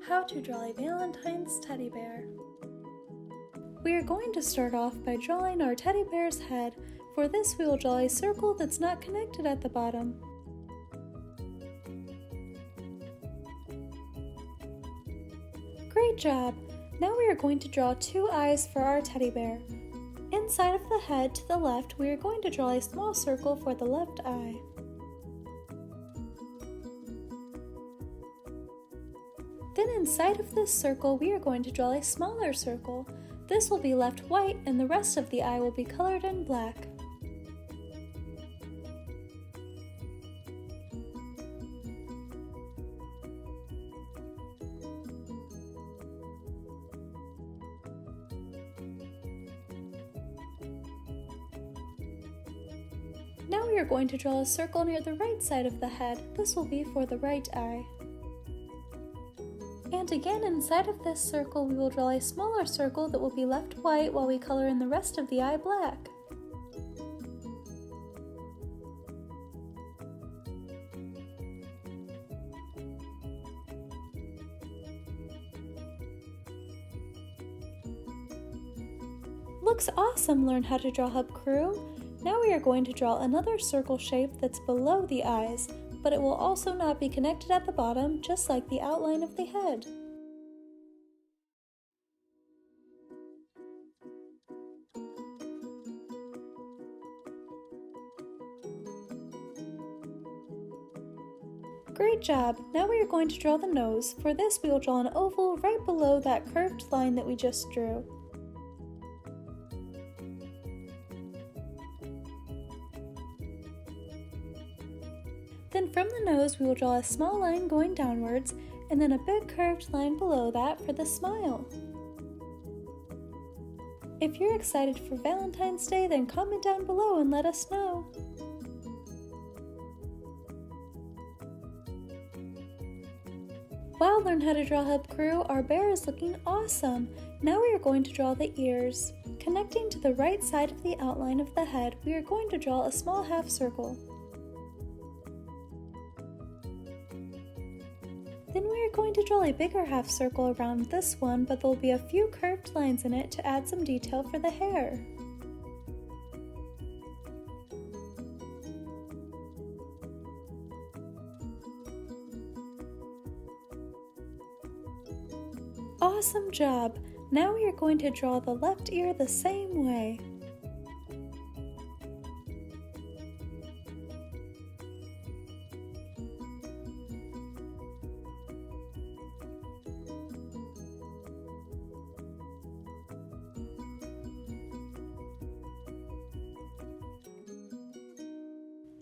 How to draw a Valentine's teddy bear. We are going to start off by drawing our teddy bear's head. For this, we will draw a circle that's not connected at the bottom. Great job! Now we are going to draw two eyes for our teddy bear. Inside of the head to the left, we are going to draw a small circle for the left eye. Then inside of this circle, we are going to draw a smaller circle. This will be left white and the rest of the eye will be colored in black. Now we are going to draw a circle near the right side of the head. This will be for the right eye. And again, inside of this circle, we will draw a smaller circle that will be left white while we color in the rest of the eye black. Looks awesome! Learn how to draw Hub Crew. Now we are going to draw another circle shape that's below the eyes, but it will also not be connected at the bottom, just like the outline of the head. Great job! Now we are going to draw the nose. For this, we will draw an oval right below that curved line that we just drew. Then from the nose, we will draw a small line going downwards, and then a big curved line below that for the smile. If you're excited for Valentine's Day, then comment down below and let us know. Wow, learn how to draw Hub Crew. Our bear is looking awesome. Now we are going to draw the ears. Connecting to the right side of the outline of the head, we are going to draw a small half circle. Then we are going to draw a bigger half circle around this one, but there will be a few curved lines in it to add some detail for the hair. Awesome job! Now we are going to draw the left ear the same way.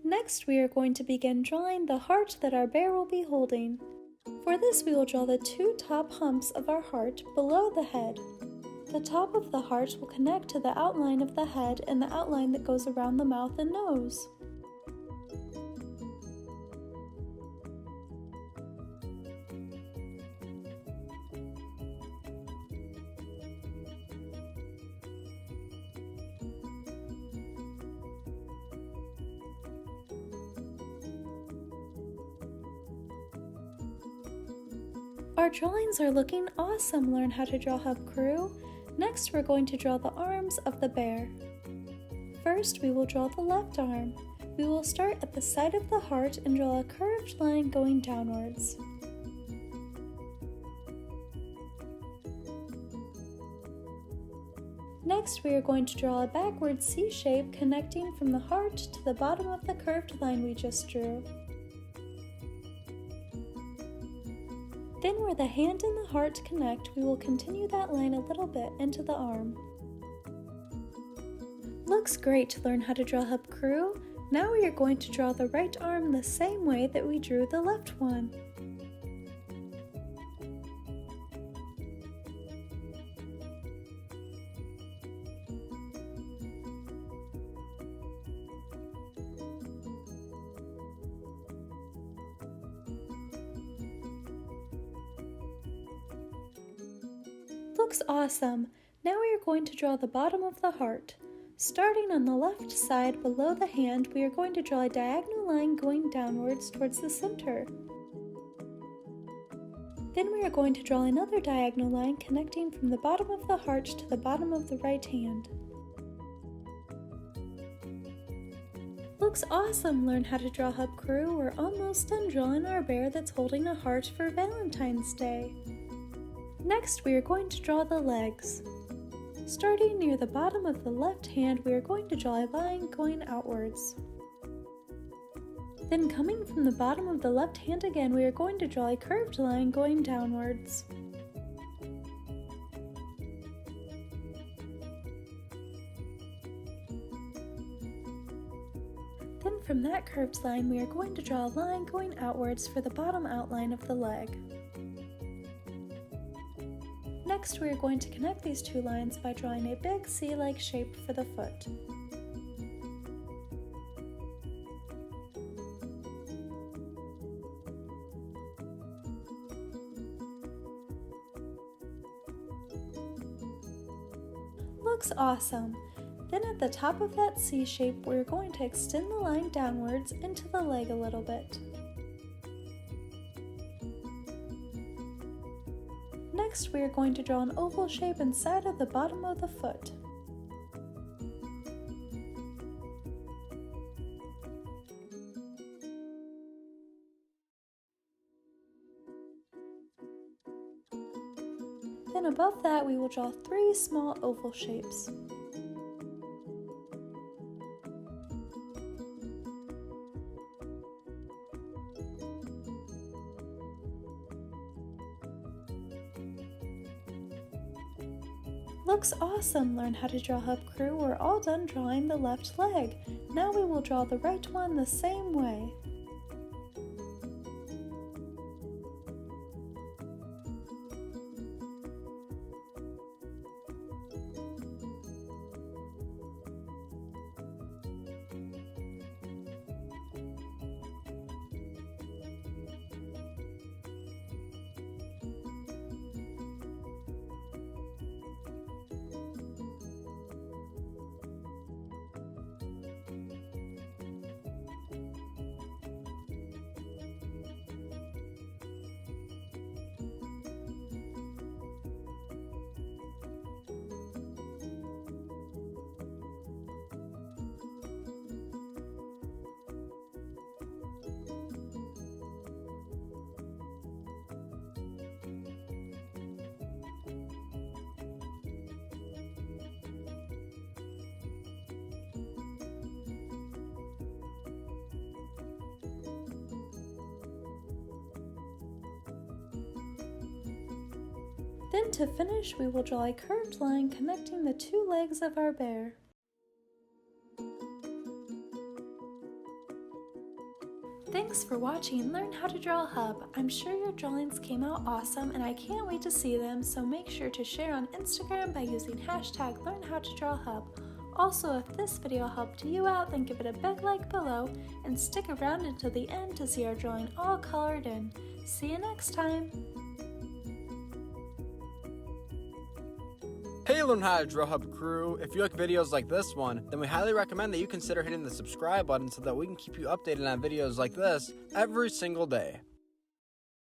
Next, we are going to begin drawing the heart that our bear will be holding. For this, we will draw the two top humps of our heart below the head. The top of the heart will connect to the outline of the head and the outline that goes around the mouth and nose. Our drawings are looking awesome! Learn how to draw Hub Crew. Next, we're going to draw the arms of the bear. First, we will draw the left arm. We will start at the side of the heart and draw a curved line going downwards. Next, we are going to draw a backward C shape connecting from the heart to the bottom of the curved line we just drew. Then where the hand and the heart connect, we will continue that line a little bit into the arm. Looks great to learn how to draw Hub Crew. Now we are going to draw the right arm the same way that we drew the left one. Looks awesome! Now we are going to draw the bottom of the heart. Starting on the left side below the hand, we are going to draw a diagonal line going downwards towards the center. Then we are going to draw another diagonal line connecting from the bottom of the heart to the bottom of the right hand. Looks awesome! Learn how to draw, Hub Crew. We're almost done drawing our bear that's holding a heart for Valentine's Day. Next, we are going to draw the legs. Starting near the bottom of the left hand, we are going to draw a line going outwards. Then coming from the bottom of the left hand again, we are going to draw a curved line going downwards. Then from that curved line, we are going to draw a line going outwards for the bottom outline of the leg. Next, we are going to connect these two lines by drawing a big C-like shape for the foot. Looks awesome! Then at the top of that C shape, we're going to extend the line downwards into the leg a little bit. Next, we are going to draw an oval shape inside of the bottom of the foot. Then above that, we will draw 3 small oval shapes. Looks awesome! Learn how to draw, Hub Crew. We're all done drawing the left leg. Now we will draw the right one the same way. Then to finish, we will draw a curved line connecting the 2 legs of our bear. Thanks for watching Learn How to Draw Hub. I'm sure your drawings came out awesome and I can't wait to see them, so make sure to share on Instagram by using hashtag LearnHowToDrawHub. Also, if this video helped you out, then give it a big like below and stick around until the end to see our drawing all colored in. See you next time! Hey Learn How to Draw Hub crew! If you like videos like this one, then we highly recommend that you consider hitting the subscribe button so that we can keep you updated on videos like this every single day.